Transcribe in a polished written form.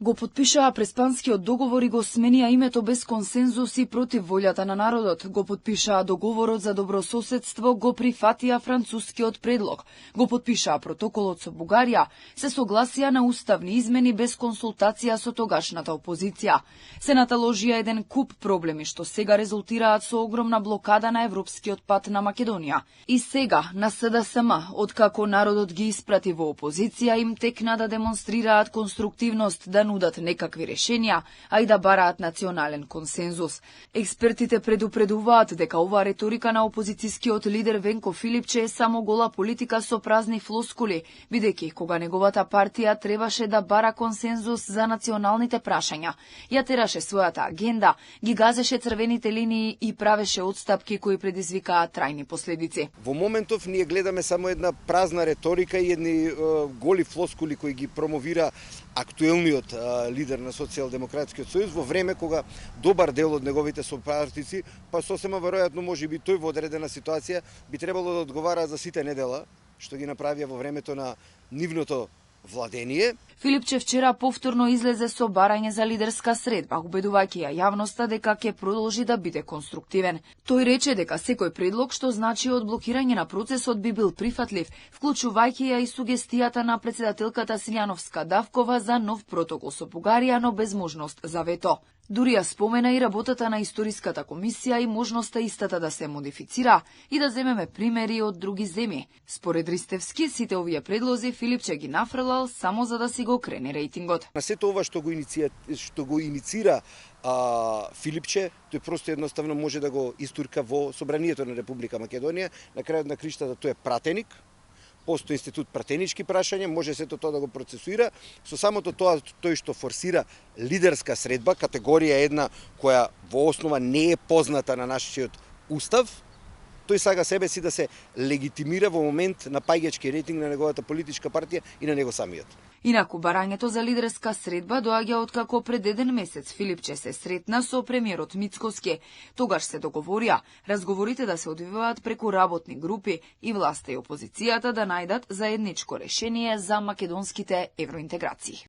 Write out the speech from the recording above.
Го потпишаа преспанскиот договор и го сменија името без консензус и против волјата на народот. Го потпишаа договорот за добрососедство, го прифатија францускиот предлог. Го потпишаа протоколот со Бугарија, се согласија на уставни измени без консултација со тогашната опозиција. Се наталожија еден куп проблеми што сега резултираат со огромна блокада на европскиот пат на Македонија. И сега на СДСМ, откако народот ги испрати во опозиција, им текна да демонстрираат конструктивност, да нудат некакви решенија, а и да бараат национален консензус. Експертите предупредуваат дека оваа реторика на опозицијскиот лидер Венко Филипче е само гола политика со празни флоскули, бидејќи кога неговата партија требаше да бара консензус за националните прашања, ја тераше својата агенда, ги газеше црвените линии и правеше отстапки кои предизвикаат трајни последици. Во моментов ние гледаме само една празна реторика и едни голи флоскули кои ги промовира актуелниот лидер на Социјалдемократскиот сојуз во време кога добар дел од неговите сопартици, па сосема веројатно можеби тој во одредена ситуација би требало да одговара за сите недела што ги направија во времето на нивното владение. Филипче вчера повторно излезе со барање за лидерска средба, убедувајќи ја јавноста дека ќе продолжи да биде конструктивен. Тој рече дека секој предлог што значи одблокирање на процесот би бил прифатлив, вклучувајќи ја и сугестијата на председателката Силјановска-Давкова за нов протокол со Бугарија, но без можност за вето. Дури ја спомена и работата на историската комисија и можноста истата да се модифицира и да земеме примери од други земји. Според Ристевски, сите овие предлози Филипче ги нафрлал само за да си го крене рейтингот. На сето ова што го иницира Филипче, тој просто едноставно може да го истурка во Собранието на Република Македонија. На крајот на криштата тој е пратеник. Постои институт пратенички прашања, може сето тоа да го процесуира. Со самото тоа, тој што форсира лидерска средба, категорија една која во основа не е позната на нашиот устав, тој сага себе си да се легитимира во момент на паѓачки рейтинг на неговата политичка партија и на него самиот. Инаку, барањето за лидерска средба доаѓа откако пред еден месец Филипче се сретна со премиерот Мицкоски. Тогаш се договорија разговорите да се одвиваат преку работни групи и власта и опозицијата да најдат заедничко решение за македонските евроинтеграции.